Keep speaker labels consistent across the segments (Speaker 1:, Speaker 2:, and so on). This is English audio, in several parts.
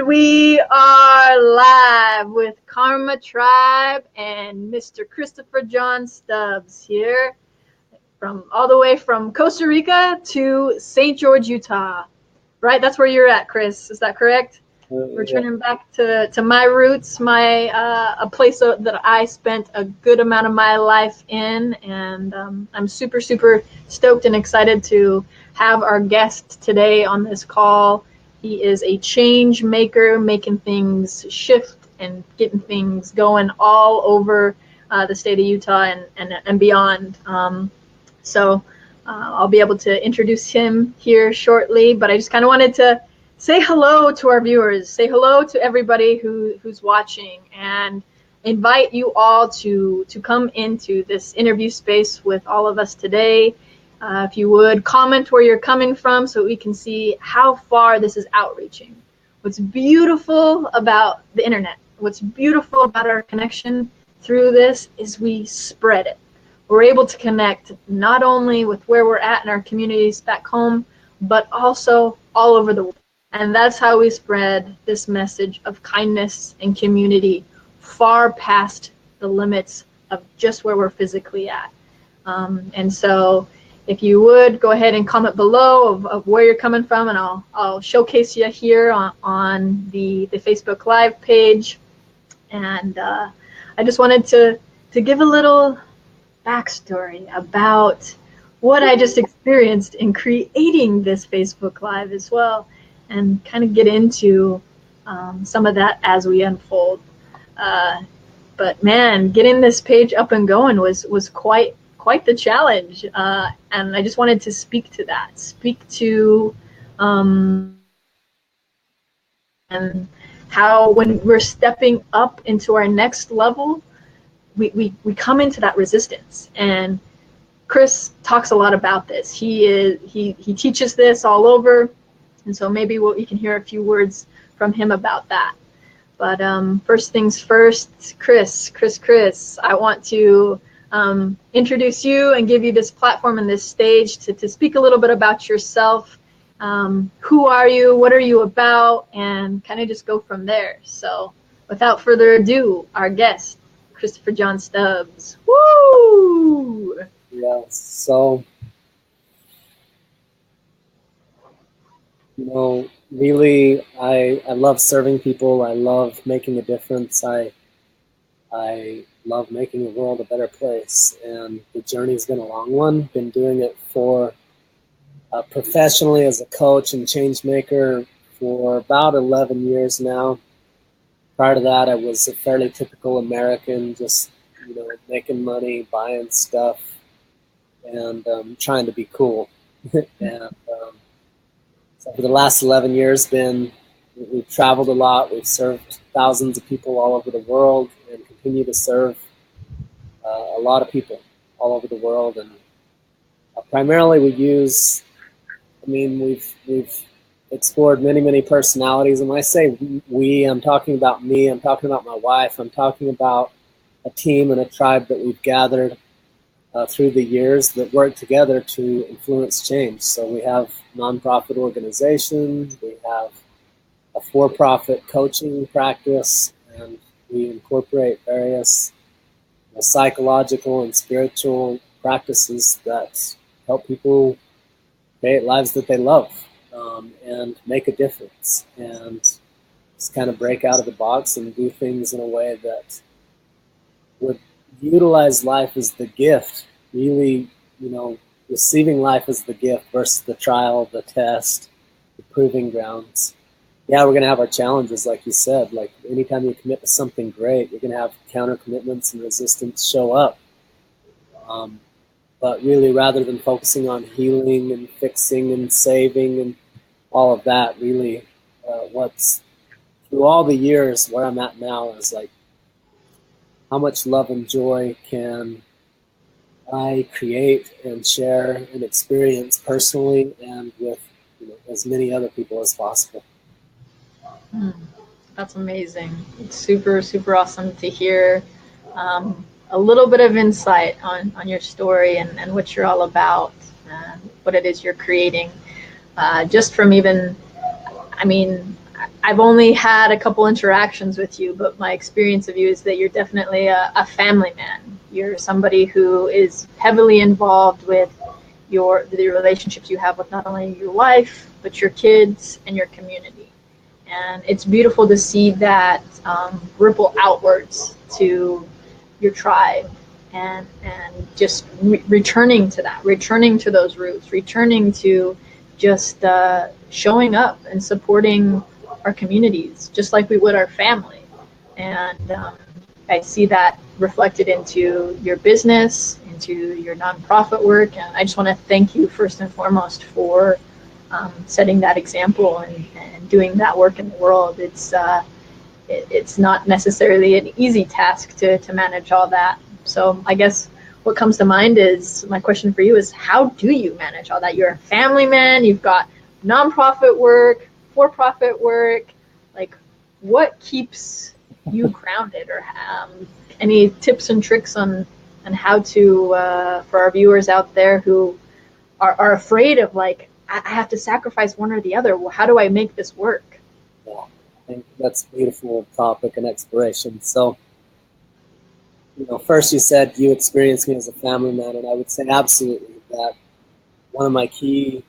Speaker 1: We are live with Karma Tribe and Mr. Christopher John Stubbs here from all the way from Costa Rica to St. George, Utah. Right? That's where you're at, Chris. Is that correct? Returning back to my roots, a place that I spent a good amount of my life in, and I'm super stoked and excited to have our guest today on this call. He is a change maker, making things shift and getting things going all over the state of Utah and beyond. So I'll be able to introduce him here shortly, but I just kind of wanted to say hello to our viewers, say hello to everybody who's watching, and invite you all to come into this interview space with all of us today. If you would, comment where you're coming from so we can see how far this is outreaching. What's beautiful about the internet, what's beautiful about our connection through this is we spread it. We're able to connect not only with where we're at in our communities back home, but also all over the world. And that's how we spread this message of kindness and community far past the limits of just where we're physically at. And so if you would, go ahead and comment below of where you're coming from, and I'll showcase you here on the Facebook Live page. And I just wanted to give a little backstory about what I just experienced in creating this Facebook Live as well, and kind of get into some of that as we unfold. But man, getting this page up and going was quite the challenge, and I just wanted to speak to that, speak to and how when we're stepping up into our next level, we come into that resistance. And Chris talks a lot about this. He teaches this all over, and so maybe you can hear a few words from him about that. But first things first, Chris, I want to introduce you and give you this platform and this stage to speak a little bit about yourself. Who are you? What are you about? And kind of just go from there. So without further ado, our guest, Christopher John Stubbs. Woo!
Speaker 2: Yeah, so, really, I love serving people. I love making a difference. I love making the world a better place, and the journey's been a long one. Been doing it for professionally as a coach and change maker for about 11 years now. Prior to that, I was a fairly typical American, just making money, buying stuff, and trying to be cool. And so for the last 11 years, we've traveled a lot. We've served thousands of people all over the world, and continue to serve a lot of people all over the world. And primarily, we've explored many personalities. And when I say we, I'm talking about me. I'm talking about my wife. I'm talking about a team and a tribe that we've gathered through the years that work together to influence change. So we have a nonprofit organization, we have a for-profit coaching practice, and we incorporate various psychological and spiritual practices that help people create lives that they love, and make a difference, and just kind of break out of the box and do things in a way that would utilize life as the gift, really, receiving life as the gift versus the trial, the test, the proving grounds. Yeah, we're going to have our challenges, like you said. Like anytime you commit to something great, you're going to have counter commitments and resistance show up. But really, rather than focusing on healing and fixing and saving and all of that, really, what's through all the years where I'm at now is like, how much love and joy can I create and share and experience personally and with as many other people as possible.
Speaker 1: That's amazing. It's super awesome to hear a little bit of insight on your story and what you're all about, what it is you're creating. Just from even, I've only had a couple interactions with you, but my experience of you is that you're definitely a family man. You're somebody who is heavily involved with the relationships you have with not only your wife, but your kids and your community. And it's beautiful to see that ripple outwards to your tribe, and just returning to that, returning to those roots, returning to just showing up and supporting our communities just like we would our family. And I see that reflected into your business, into your nonprofit work. And I just want to thank you first and foremost for setting that example and doing that work in the world. It's not necessarily an easy task to manage all that. So I guess what comes to mind is, my question for you is, how do you manage all that? You're a family man, you've got nonprofit work, for-profit work. Like, what keeps you grounded? Or any tips and tricks on how to, for our viewers out there who are afraid of, like, I have to sacrifice one or the other. Well, how do I make this work?
Speaker 2: Yeah, I think that's a beautiful topic and exploration. So, first you said you experienced me as a family man, and I would say absolutely that one of my key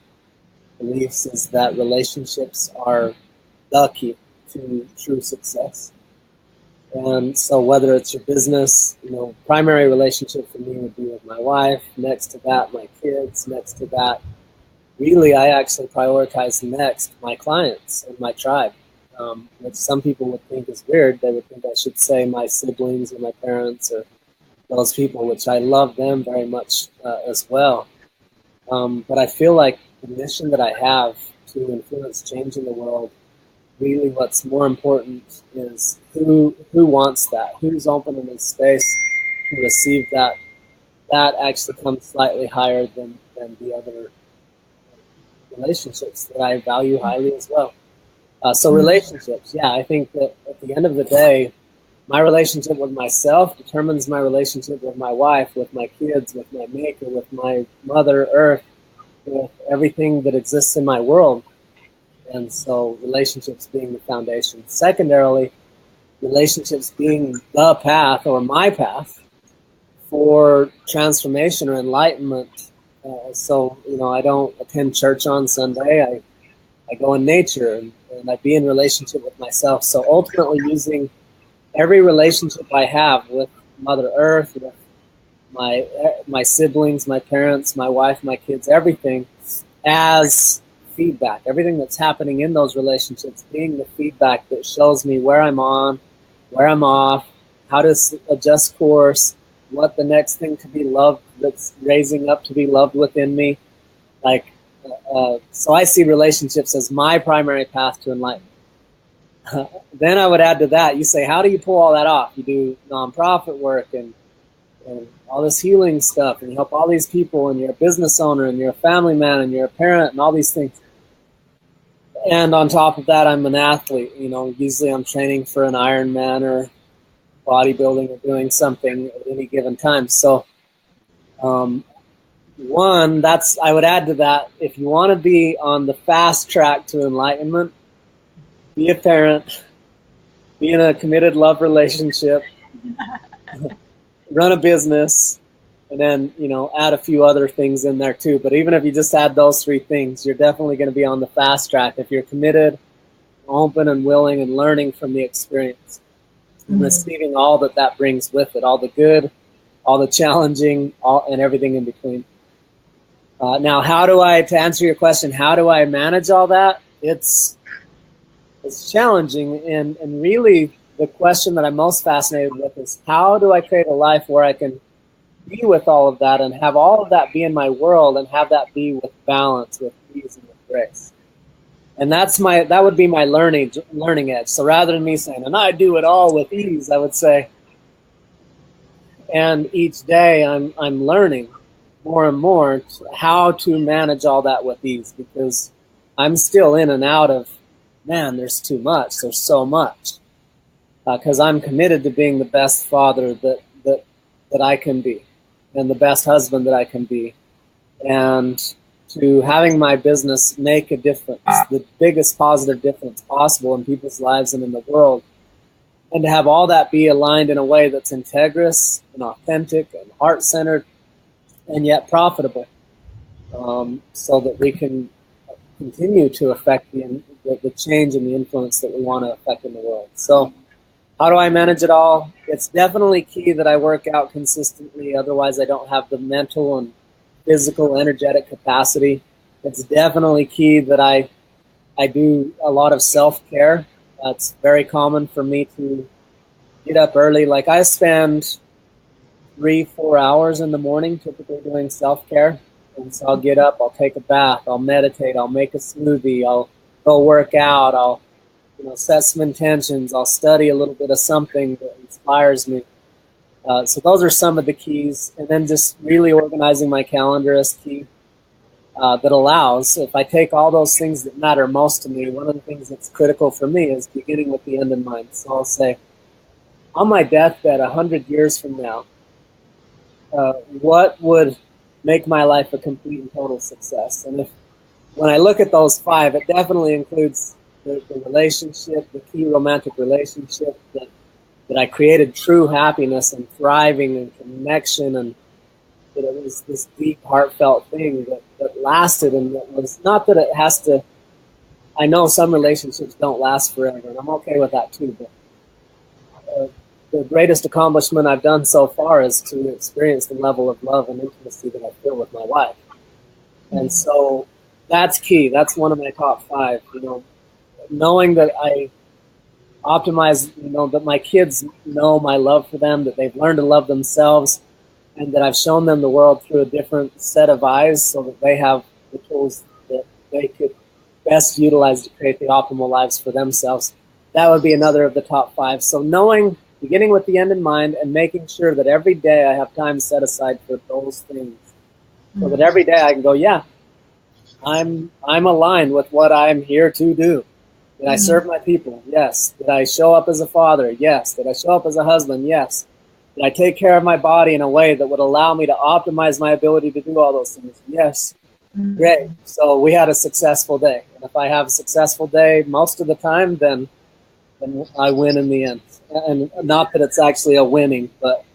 Speaker 2: beliefs is that relationships are the key to true success. And so whether it's your business, primary relationship for me would be with my wife, next to that, my kids, next to that, really I actually prioritize next my clients and my tribe, which some people would think is weird. They would think I should say my siblings or my parents or those people, which I love them very much as well. But I feel like the mission that I have to influence change in the world, really what's more important is who wants that, who's open in this space to receive that. That actually comes slightly higher than the other relationships that I value highly as well. So relationships, yeah, I think that at the end of the day, my relationship with myself determines my relationship with my wife, with my kids, with my maker, with my Mother Earth, with everything that exists in my world. And so relationships being the foundation. Secondarily, relationships being the path or my path for transformation or enlightenment. So, I don't attend church on Sunday. I go in nature and I be in relationship with myself. So ultimately using every relationship I have with Mother Earth, with my siblings, my parents, my wife, my kids, everything as feedback. Everything that's happening in those relationships being the feedback that shows me where I'm on, where I'm off, how to adjust course, what the next thing to be loved that's raising up to be loved within me. So I see relationships as my primary path to enlightenment. Then I would add to that, you say, how do you pull all that off? You do nonprofit work and all this healing stuff, and you help all these people, and you're a business owner, and you're a family man, and you're a parent, and all these things. And on top of that, I'm an athlete. Usually I'm training for an Ironman or bodybuilding or doing something at any given time. So, I would add to that, if you want to be on the fast track to enlightenment, be a parent, be in a committed love relationship, run a business, and then, add a few other things in there too. But even if you just add those three things, you're definitely going to be on the fast track if you're committed, open and willing, and learning from the experience and receiving all that brings with it, all the good, all the challenging, and everything in between. Now, to answer your question, how do I manage all that? It's challenging, and really the question that I'm most fascinated with is, how do I create a life where I can be with all of that and have all of that be in my world and have that be with balance, with ease, and with grace? And that would be my learning edge. So rather than me saying, and I do it all with ease, I would say, and each day I'm learning more and more how to manage all that with ease, because I'm still in and out of, man, there's too much. There's so much. Because I'm committed to being the best father that I can be, and the best husband that I can be, and to having my business make a difference, the biggest positive difference possible in people's lives and in the world, and to have all that be aligned in a way that's integrous and authentic and heart-centered and yet profitable, so that we can continue to affect the change and the influence that we want to affect in the world. So how do I manage it all? It's definitely key that I work out consistently. Otherwise, I don't have the mental and physical, energetic capacity. It's definitely key that I do a lot of self-care. It's very common for me to get up early. Like I spend 3-4 hours in the morning typically doing self-care. And so I'll get up, I'll take a bath, I'll meditate, I'll make a smoothie, I'll go work out, I'll set some intentions, I'll study a little bit of something that inspires me. So those are some of the keys. And then just really organizing my calendar is key. That allows, if I take all those things that matter most to me, one of the things that's critical for me is beginning with the end in mind. So I'll say, on my deathbed 100 years from now, what would make my life a complete and total success? And when I look at those 5, it definitely includes the relationship, the key romantic relationship that I created true happiness and thriving and connection, and that it was this deep, heartfelt thing that lasted, and that was not that it has to. I know some relationships don't last forever, and I'm okay with that too, but the greatest accomplishment I've done so far is to experience the level of love and intimacy that I feel with my wife. And so that's key. That's one of my top 5, knowing that I optimize, that my kids know my love for them, that they've learned to love themselves, and that I've shown them the world through a different set of eyes so that they have the tools that they could best utilize to create the optimal lives for themselves. That would be another of the top 5. So beginning with the end in mind and making sure that every day I have time set aside for those things. So that every day I can go, yeah, I'm aligned with what I'm here to do. Did I serve my people? Yes. Did I show up as a father? Yes. Did I show up as a husband? Yes. Did I take care of my body in a way that would allow me to optimize my ability to do all those things? Yes. Great. So we had a successful day. And if I have a successful day most of the time, then I win in the end. And not that it's actually a winning, but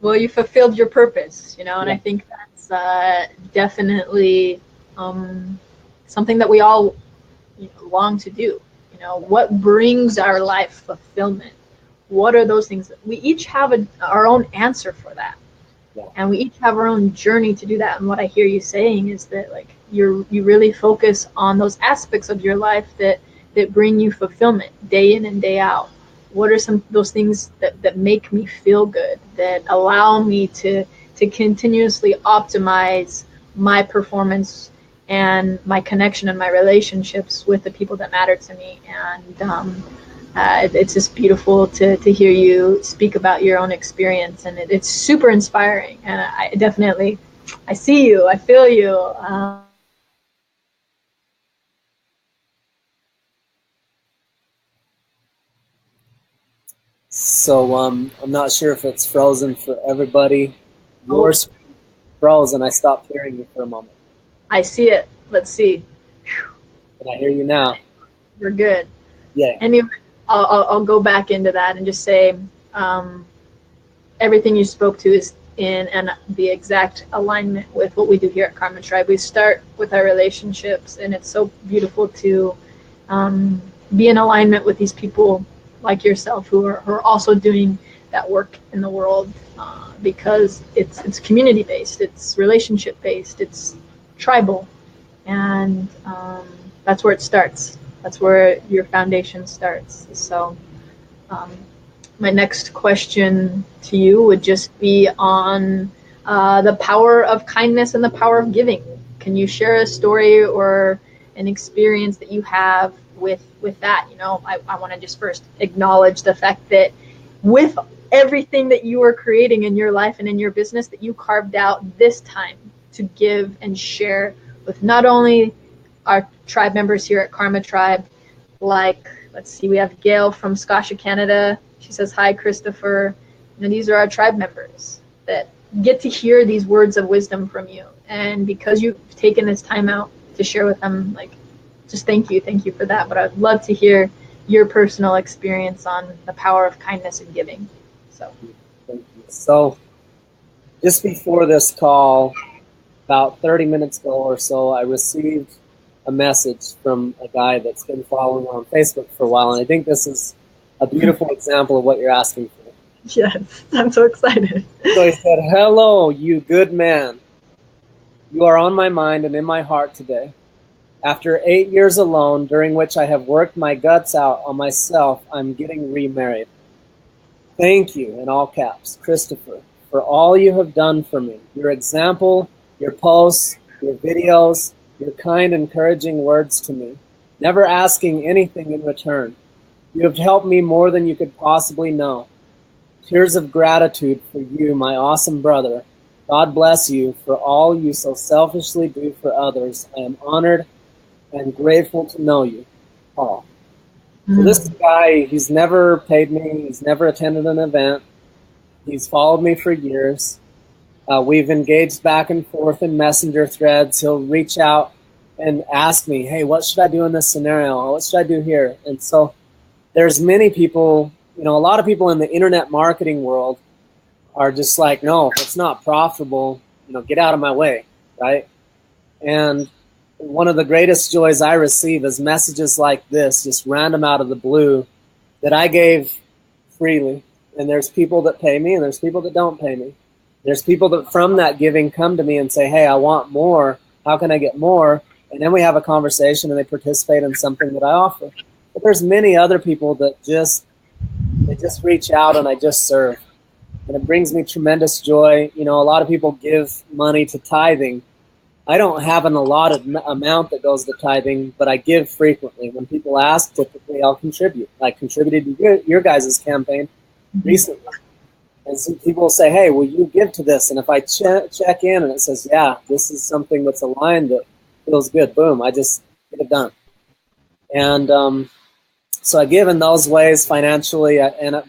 Speaker 1: well, you fulfilled your purpose, and I think that's definitely something that we all long to do. What brings our life fulfillment? What are those things? We each have our own answer for that, and we each have our own journey to do that. And what I hear you saying is that you really focus on those aspects of your life that bring you fulfillment day in and day out. What are some of those things that make me feel good, that allow me to continuously optimize my performance and my connection and my relationships with the people that matter to me? And it's just beautiful to hear you speak about your own experience, and it's super inspiring. And I see you, I feel you.
Speaker 2: So I'm not sure if it's frozen for everybody. Yours frozen. I stopped hearing you for a moment.
Speaker 1: I see it. Let's see.
Speaker 2: Can I hear you now?
Speaker 1: We're good.
Speaker 2: Yeah.
Speaker 1: Anyway, I'll go back into that and just say everything you spoke to is in and the exact alignment with what we do here at Karma Tribe. We start with our relationships, and it's so beautiful to be in alignment with these people like yourself who are also doing that work in the world, because it's community based, it's relationship based, it's tribal, and that's where it starts. That's where your foundation starts. So my next question to you would just be on the power of kindness and the power of giving. Can you share a story or an experience that you have with that? I want to just first acknowledge the fact that with everything that you are creating in your life and in your business, that you carved out this time to give and share with not only our tribe members here at Karma Tribe, let's see, we have Gail from Scotia, Canada. She says, hi, Christopher. These are our tribe members that get to hear these words of wisdom from you. and because you've taken this time out to share with them, like, just thank you for that. But I'd love to hear your personal experience on the power of kindness and giving. So,
Speaker 2: thank you. So just before this call, about 30 minutes ago or so, I received a message from a guy that's been following on Facebook for a while, and I think this is a beautiful example of what you're asking for.
Speaker 1: yes, I'm so excited.
Speaker 2: So he said, "Hello, you good man. You are on my mind and in my heart today. After 8 years alone, during which I have worked my guts out on myself, I'm getting remarried. Thank you," in all caps, "Christopher, for all you have done for me. Your example, your posts, your videos, your kind, encouraging words to me, never asking anything in return. You have helped me more than you could possibly know. Tears of gratitude for you, my awesome brother. God bless you for all you so selfishly do for others. I am honored and grateful to know you, Paul." So this guy, he's never paid me. He's never attended an event. He's followed me for years. We've engaged back and forth in messenger threads. He'll reach out and ask me, "Hey, what should I do in this scenario? What should I do here?" And so there's many people, a lot of people in the internet marketing world are just like, "No, if it's not profitable, get out of my way," right? And one of the greatest joys I receive is messages like this, just random out of the blue, that I gave freely. And there's people that pay me and there's people that don't pay me. There's people that from that giving come to me and say, "Hey, I want more. How can I get more?" And then we have a conversation and they participate in something that I offer. But there's many other people that just reach out and I just serve. And it brings me tremendous joy. A lot of people give money to tithing. I don't have an allotted amount that goes to tithing, but I give frequently. When people ask, typically I'll contribute. I contributed to your guys' campaign recently. And some people will say, "Hey, will you give to this?" And if I check in and it says, "Yeah, this is something that's aligned that feels good," boom, I just get it done. And so I give in those ways financially.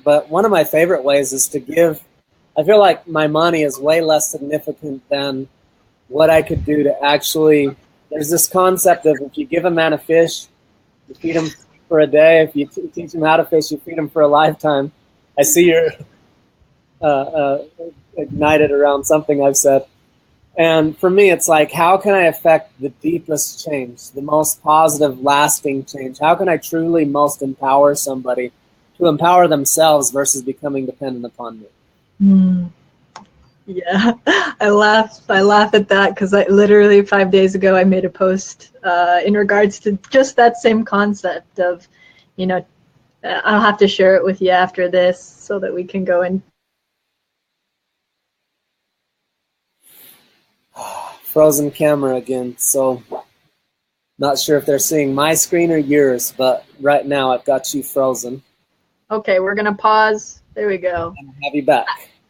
Speaker 2: But one of my favorite ways is to give. I feel like my money is way less significant than what I could do to actually, there's this concept of if you give a man a fish, you feed him for a day. If you teach him how to fish, you feed him for a lifetime. I see you're ignited around something I've said. And for me, it's like, how can I affect the deepest change, the most positive, lasting change? How can I truly most empower somebody to empower themselves versus becoming dependent upon me?
Speaker 1: Yeah, I laugh at that because I literally 5 days ago I made a post in regards to just that same concept of, I'll have to share it with you after this so that we can go in.
Speaker 2: Frozen camera again. So not sure if they're seeing my screen or yours, but right now I've got you frozen.
Speaker 1: Okay, we're gonna pause. There we go.
Speaker 2: And have you back.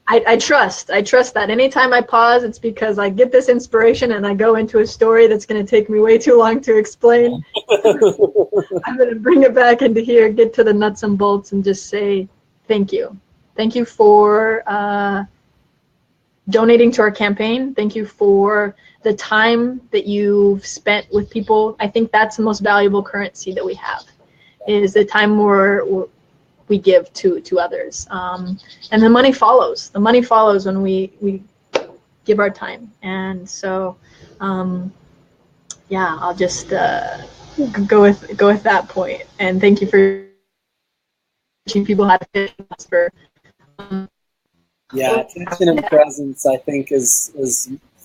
Speaker 1: I trust that anytime I pause, it's because I get this inspiration and I go into a story that's going to take me way too long to explain. I'm going to bring it back into here, get to the nuts and bolts, and just say thank you. Thank you for donating to our campaign. Thank you for the time that you've spent with people. I think that's the most valuable currency that we have, is the time we give to others, and the money follows. The money follows when we give our time. And so, yeah, I'll just go with that point. And thank you for teaching people how to fit for.
Speaker 2: Yeah, attention and presence, I think, is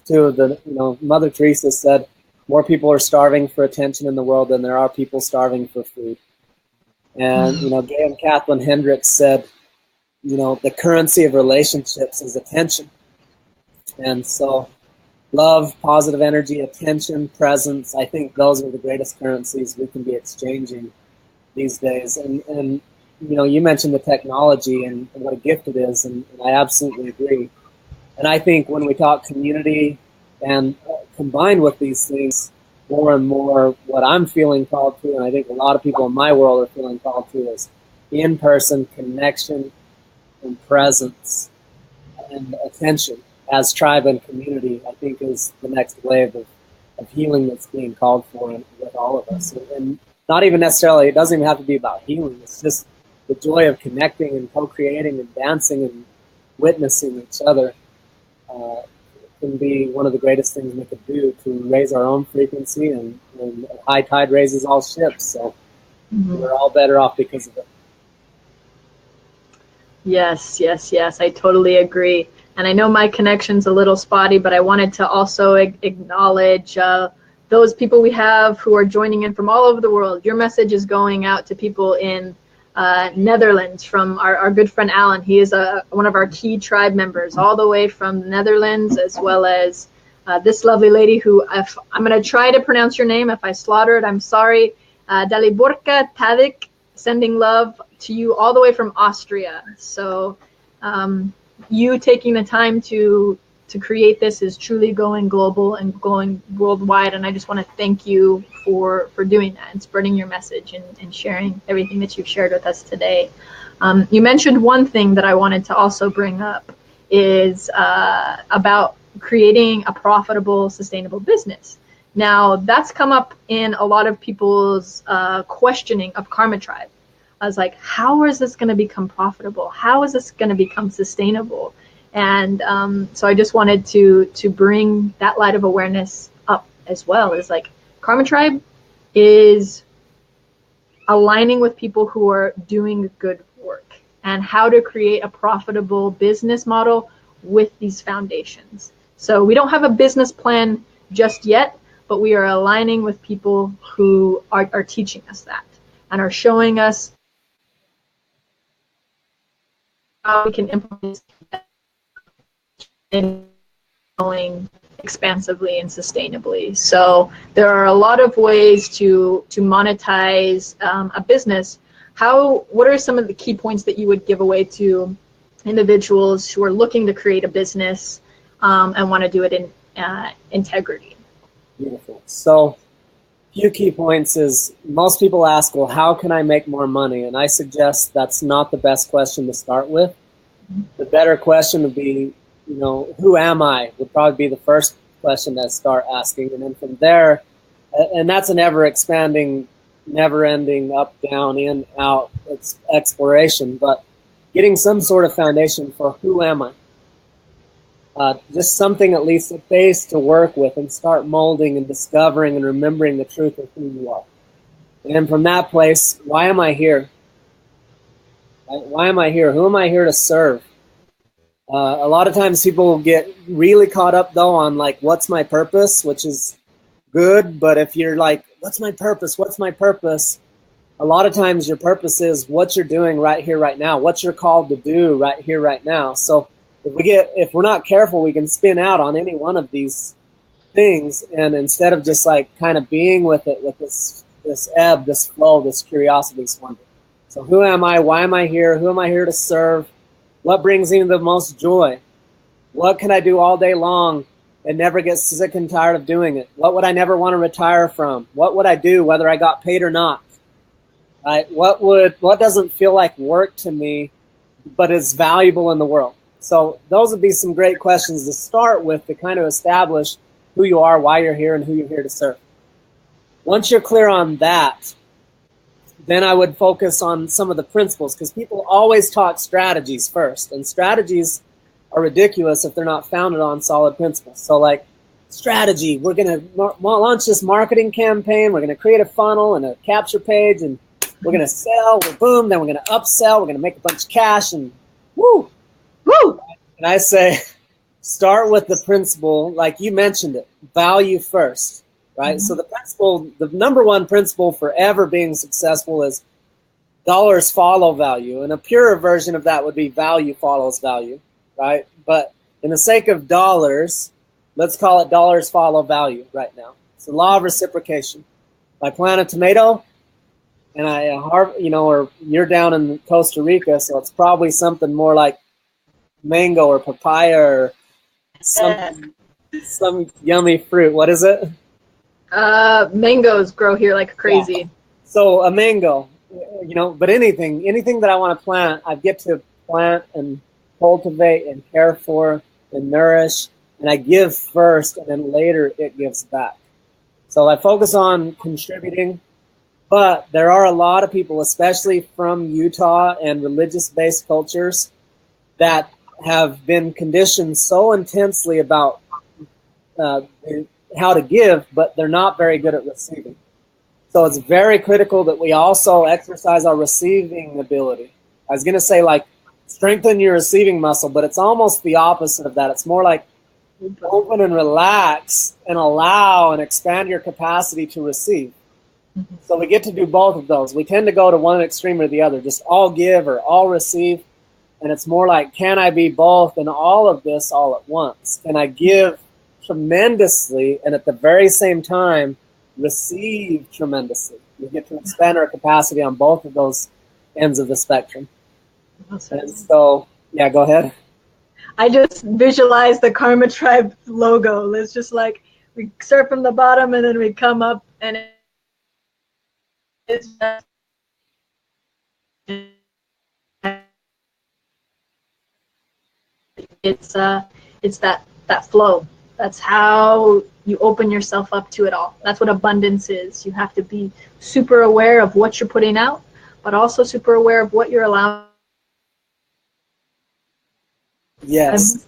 Speaker 2: two of the, Mother Teresa said, more people are starving for attention in the world than there are people starving for food. And, Gay and Kathleen Hendricks said, the currency of relationships is attention. And so love, positive energy, attention, presence, I think those are the greatest currencies we can be exchanging these days. And you mentioned the technology and what a gift it is, and I absolutely agree. And I think when we talk community and combined with these things, more and more what I'm feeling called to, and I think a lot of people in my world are feeling called to, is in-person connection and presence and attention. as tribe and community, I think is the next wave of healing that's being called for with all of us. And not even necessarily, it doesn't even have to be about healing. It's just the joy of connecting and co-creating and dancing and witnessing each other can be one of the greatest things we could do to raise our own frequency, and high tide raises all ships. So we're all better off because of it.
Speaker 1: Yes, yes, yes. I totally agree. And I know my connection's a little spotty, but I wanted to also acknowledge those people we have who are joining in from all over the world. Your message is going out to people in Netherlands from our good friend Alan. He is one of our key tribe members, all the way from the Netherlands, as well as this lovely lady who, if I'm going to try to pronounce your name. If I slaughter it, I'm sorry. Daliborka Tadic, sending love to you all the way from Austria. So you taking the time to create this is truly going global and going worldwide, and I just want to thank you for doing that and spreading your message and sharing everything that you've shared with us today. You mentioned one thing that I wanted to also bring up is about creating a profitable, sustainable business. Now, that's come up in a lot of people's questioning of Karma Tribe. I was like, how is this going to become profitable? How is this going to become sustainable? And so I just wanted to bring that light of awareness up as well. Is like Karma Tribe is aligning with people who are doing good work and how to create a profitable business model with these foundations. So we don't have a business plan just yet, but we are aligning with people who are teaching us that and are showing us how we can implement and going expansively and sustainably. So there are a lot of ways to monetize a business. What are some of the key points that you would give away to individuals who are looking to create a business and want to do it in integrity?
Speaker 2: Beautiful. So a few key points is most people ask, well, how can I make more money? And I suggest that's not the best question to start with. The better question would be, who am I? Would probably be the first question to start asking. And then from there, and that's an ever-expanding, never-ending, up, down, in, out, it's exploration. But getting some sort of foundation for who am I? Just something, at least a base to work with and start molding and discovering and remembering the truth of who you are. And from that place, why am I here? Why am I here? Who am I here to serve? A lot of times people get really caught up, though, on like, what's my purpose, which is good. But if you're like, what's my purpose? What's my purpose? A lot of times your purpose is what you're doing right here, right now, what you're called to do right here, right now. So if we're not careful, we can spin out on any one of these things. And instead of just like kind of being with it, with this ebb, this flow, this curiosity, this wonder. So who am I? Why am I here? Who am I here to serve? What brings me the most joy? What can I do all day long and never get sick and tired of doing it? What would I never want to retire from? What would I do whether I got paid or not? Right? What doesn't feel like work to me, but is valuable in the world? So those would be some great questions to start with to kind of establish who you are, why you're here, and who you're here to serve. Once you're clear on that, then I would focus on some of the principles, because people always talk strategies first, and strategies are ridiculous if they're not founded on solid principles. So like strategy, we're going to launch this marketing campaign, we're going to create a funnel and a capture page, and we're going to sell, boom, then we're going to upsell, we're going to make a bunch of cash, and woo! Woo! And I say, start with the principle, like you mentioned it, value first, right? Mm-hmm. So the number one principle for ever being successful is dollars follow value. And a purer version of that would be value follows value, right? But in the sake of dollars, let's call it dollars follow value right now. It's the law of reciprocation. If I plant a tomato and or you're down in Costa Rica, so it's probably something more like mango or papaya or some yummy fruit. What is it?
Speaker 1: Mangoes grow here like crazy.
Speaker 2: Yeah. So a mango, but anything that I want to plant, I get to plant and cultivate and care for and nourish, and I give first, and then later it gives back. So I focus on contributing, but there are a lot of people, especially from Utah and religious-based cultures, that have been conditioned so intensely about how to give, but they're not very good at receiving. So it's very critical that we also exercise our receiving ability. I was going to say, like, strengthen your receiving muscle, but it's almost the opposite of that. It's more like open and relax and allow and expand your capacity to receive. So we get to do both of those. We tend to go to one extreme or the other, just all give or all receive. And it's more like, can I be both and all of this all at once? Can I give tremendously and at the very same time receive tremendously? We get to expand our capacity on both of those ends of the spectrum.
Speaker 1: Awesome.
Speaker 2: And so, yeah, go ahead.
Speaker 1: I just visualize the Karma Tribe logo. It's just like we start from the bottom and then we come up, and it's just, it's that flow. That's how you open yourself up to it all. That's what abundance is. You have to be super aware of what you're putting out, but also super aware of what you're allowing.
Speaker 2: Yes.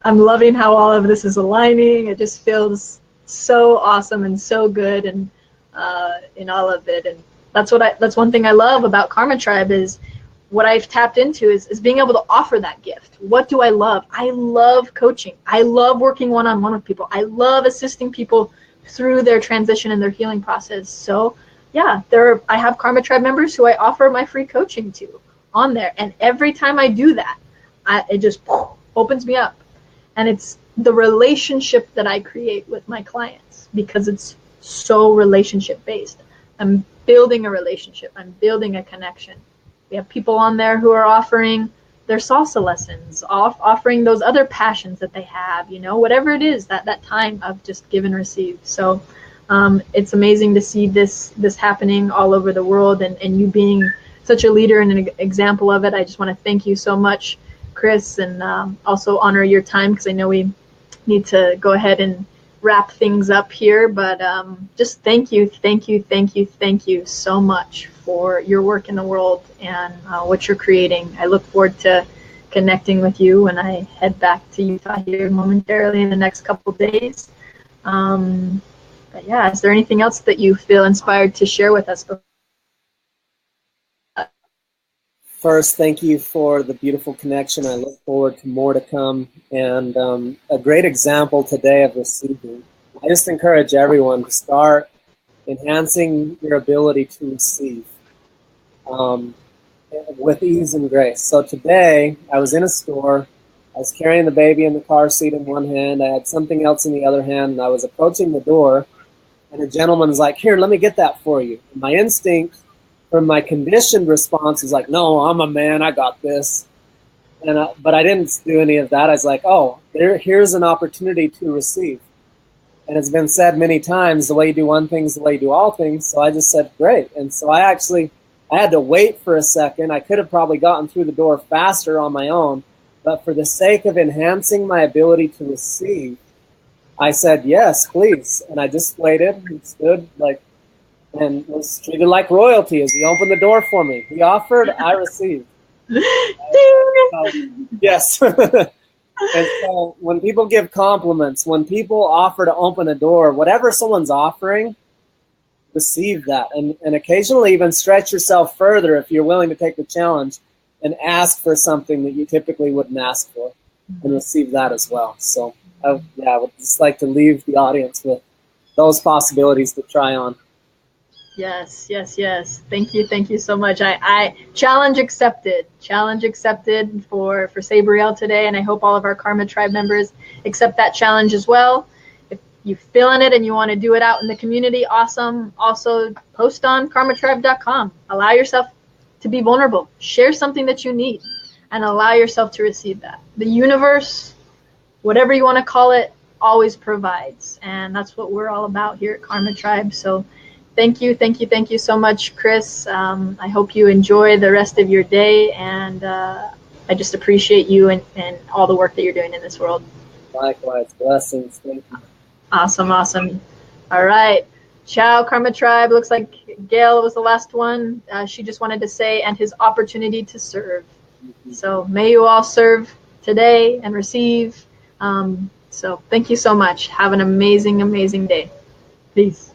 Speaker 1: I'm loving how all of this is aligning. It just feels so awesome and so good, and in all of it. And that's one thing I love about Karma Tribe is what I've tapped into is being able to offer that gift. What do I love? I love coaching. I love working one-on-one with people. I love assisting people through their transition and their healing process. So yeah, I have Karma Tribe members who I offer my free coaching to on there. And every time I do that, it just opens me up. And it's the relationship that I create with my clients, because it's so relationship based. I'm building a relationship. I'm building a connection. We have people on there who are offering their salsa lessons, offering those other passions that they have, whatever it is, that time of just give and receive. So it's amazing to see this happening all over the world, and you being such a leader and an example of it. I just want to thank you so much, Chris, and also honor your time, because I know we need to go ahead and wrap things up here. But just thank you so much for your work in the world and what you're creating. I look forward to connecting with you when I head back to Utah here momentarily in the next couple of days. But yeah, is there anything else that you feel inspired to share with us?
Speaker 2: First, thank you for the beautiful connection. I look forward to more to come, and a great example today of receiving. I just encourage everyone to start enhancing your ability to receive with ease and grace. So today, I was in a store. I was carrying the baby in the car seat in one hand. I had something else in the other hand, and I was approaching the door, and a gentleman's like, "Here, let me get that for you." And my instinct from my conditioned response is like, "No, I'm a man, I got this." But I didn't do any of that. I was like, "Oh, here's an opportunity to receive." And it's been said many times, the way you do one thing is the way you do all things. So I just said, great. And so I had to wait for a second. I could have probably gotten through the door faster on my own, but for the sake of enhancing my ability to receive, I said, yes, please. And I just waited and stood and was treated like royalty as he opened the door for me. He offered, I received. Yes. And so when people give compliments, when people offer to open a door, whatever someone's offering, receive that. And occasionally even stretch yourself further if you're willing to take the challenge and ask for something that you typically wouldn't ask for, and receive that as well. So I would just like to leave the audience with those possibilities to try on.
Speaker 1: Yes. Thank you so much. I challenge accepted for Sabriel today, and I hope all of our Karma Tribe members accept that challenge as well. If you're feeling it and you want to do it out in the community, awesome. Also, post on karmatribe.com. Allow yourself to be vulnerable. Share something that you need, and allow yourself to receive that. The universe, whatever you want to call it, always provides, and that's what we're all about here at Karma Tribe. So thank you so much, Chris. I hope you enjoy the rest of your day, and I just appreciate you and all the work that you're doing in this world.
Speaker 2: Likewise, blessings. Thank you.
Speaker 1: Awesome, awesome. All right. Ciao, Karma Tribe. Looks like Gail was the last one. She just wanted to say, and his opportunity to serve. So may you all serve today and receive. So thank you so much. Have an amazing, amazing day. Peace.